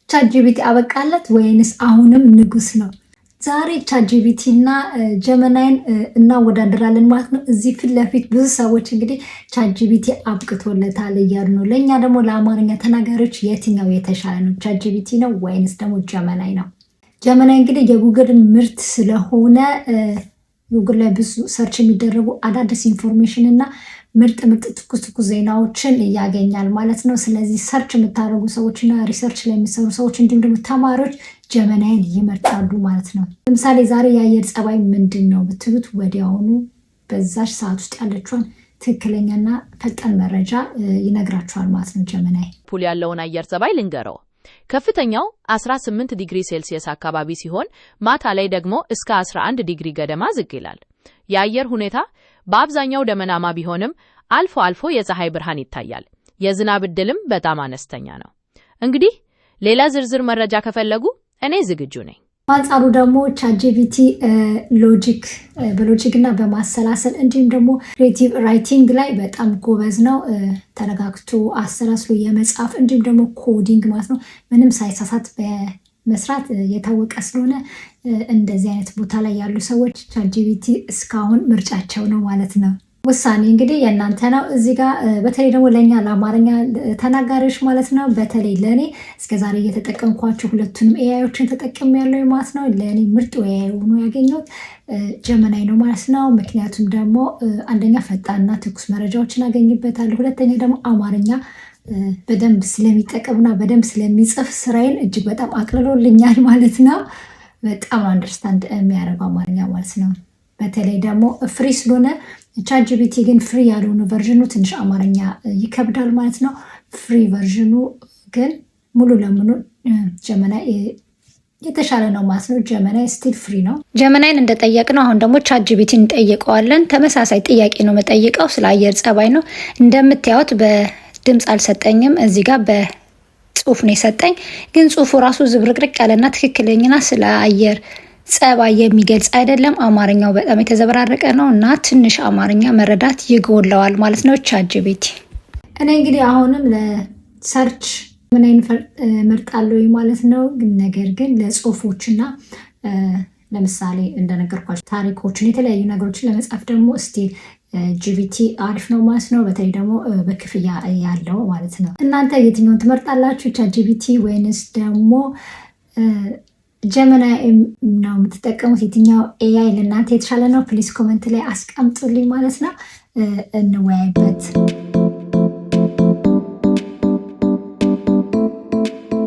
ቻትጂፒቲ አበቃለት ወይንስ አሁንም ንጉስ ነው? ዛሬ ቻትጂፒቲ እና ጀመናይን እናወዳደራለን ማለት ነው። እዚህ ፊት ለፊት ብዙ ሰዎች እንግዲህ ቻትጂፒቲ አብቅቶለታል እያሉ ነው። ለእኛ ደግሞ ለአማርኛ ተናጋሪዎች የትኛው የተሻለ ነው? ቻትጂፒቲ ነው ወይንስ ደግሞ ጀመናይ ነው? ጀመናይ እንግዲህ የጉግል ምርት ስለሆነ ጉግል ላይ ብዙ ሰርች የሚደረጉ አዳዲስ ኢንፎርሜሽን እና ምርጥ ትኩስ ዜናዎችን ያገኛል ማለት ነው። ስለዚህ ሰርች የምታደርጉ ሰዎች እና ሪሰርች ላይ የሚሰሩ ሰዎች እንዲሁም ደግሞ ተማሪዎች ጀመናይን ይመርጣሉ ማለት ነው። ለምሳሌ ዛሬ የአየር ጸባይ ምንድን ነው ብትሉት ወዲያውኑ በዛች ሰዓት ውስጥ ያለችውን ትክክለኛና ፈጣን መረጃ ይነግራችኋል ማለት ነው። ጀመናይ ፑል ያለውን አየር ጸባይ ልንገረው። ከፍተኛው 18 ዲግሪ ሴልሲየስ አካባቢ ሲሆን ማታ ላይ ደግሞ እስከ 11 ዲግሪ ገደማ ዝቅ ይላል። የአየር ሁኔታ በአብዛኛው ደመናማ ቢሆንም አልፎ አልፎ የፀሐይ ብርሃን ይታያል። የዝናብ ዕድልም በጣም አነስተኛ ነው። እንግዲህ ሌላ ዝርዝር መረጃ ከፈለጉ እኔ ዝግጁ ነኝ። በአንጻሩ ደግሞ ቻትጂፒቲ በሎጂክ እና በማሰላሰል እንዲሁም ደግሞ ክሬቲቭ ራይቲንግ ላይ በጣም ጎበዝ ነው። ተረጋግቶ አሰላስሎ የመጻፍ እንዲሁም ደግሞ ኮዲንግ ማለት ነው ምንም ሳይሳሳት በመስራት የታወቀ ስለሆነ እንደዚህ አይነት ቦታ ላይ ያሉ ሰዎች ቻትጂፒቲ እስካሁን ምርጫቸው ነው ማለት ነው። ውሳኔ እንግዲህ የእናንተ ነው። እዚህ ጋር በተለይ ደግሞ ለእኛ ለአማርኛ ተናጋሪዎች ማለት ነው፣ በተለይ ለእኔ እስከዛሬ እየተጠቀምኳቸው ሁለቱንም ኤአዮችን ተጠቅም ያለው ማለት ነው። ለእኔ ምርጥ ኤአይ ሆኖ ያገኘሁት ጀመናይ ነው ማለት ነው። ምክንያቱም ደግሞ አንደኛ ፈጣንና ትኩስ መረጃዎችን አገኝበታለሁ፣ ሁለተኛ ደግሞ አማርኛ በደንብ ስለሚጠቀምና በደንብ ስለሚጽፍ ስራዬን እጅግ በጣም አቅልሎልኛል ማለት ነው። በጣም አንደርስታንድ የሚያደርገው አማርኛ ማለት ነው። በተለይ ደግሞ ፍሪ ስለሆነ ቻትጂፒቲ ግን ፍሪ ያልሆነ ቨርዥኑ ትንሽ አማርኛ ይከብዳል ማለት ነው። ፍሪ ቨርዥኑ ግን ሙሉ ለሙሉ ጀመናይ የተሻለ ነው ማለት ነው። ጀመናይ ስቲል ፍሪ ነው። ጀመናይን እንደጠየቅነው አሁን ደግሞ ቻትጂፒቲን እንጠይቀዋለን። ተመሳሳይ ጥያቄ ነው መጠይቀው፣ ስለ አየር ጸባይ ነው። እንደምታዩት በድምፅ አልሰጠኝም፣ እዚህ ጋር በጽሁፍ ነው የሰጠኝ። ግን ጽሁፉ ራሱ ዝብርቅርቅ ያለና ትክክለኛና ስለ አየር ጸባይ የሚገልጽ አይደለም። አማርኛው በጣም የተዘበራረቀ ነው እና ትንሽ አማርኛ መረዳት ይጎለዋል ማለት ነው ቻትጂፒቲ። እኔ እንግዲህ አሁንም ለሰርች ጀመናይን መርጣለሁ ማለት ነው። ነገር ግን ለጽሁፎችና ለምሳሌ እንደነገርኳቸው ታሪኮችን፣ የተለያዩ ነገሮችን ለመጻፍ ደግሞ ስቲል ጂፒቲ አሪፍ ነው ማለት ነው። በተለይ ደግሞ በክፍያ ያለው ማለት ነው። እናንተ የትኛውን ትመርጣላችሁ? ቻትጂፒቲ ወይንስ ደግሞ ጀመናይ ነው የምትጠቀሙት? የትኛው ኤአይ ለእናንተ የተሻለ ነው? ፕሊዝ ኮመንት ላይ አስቀምጡልኝ ማለት ነው፣ እንወያይበት።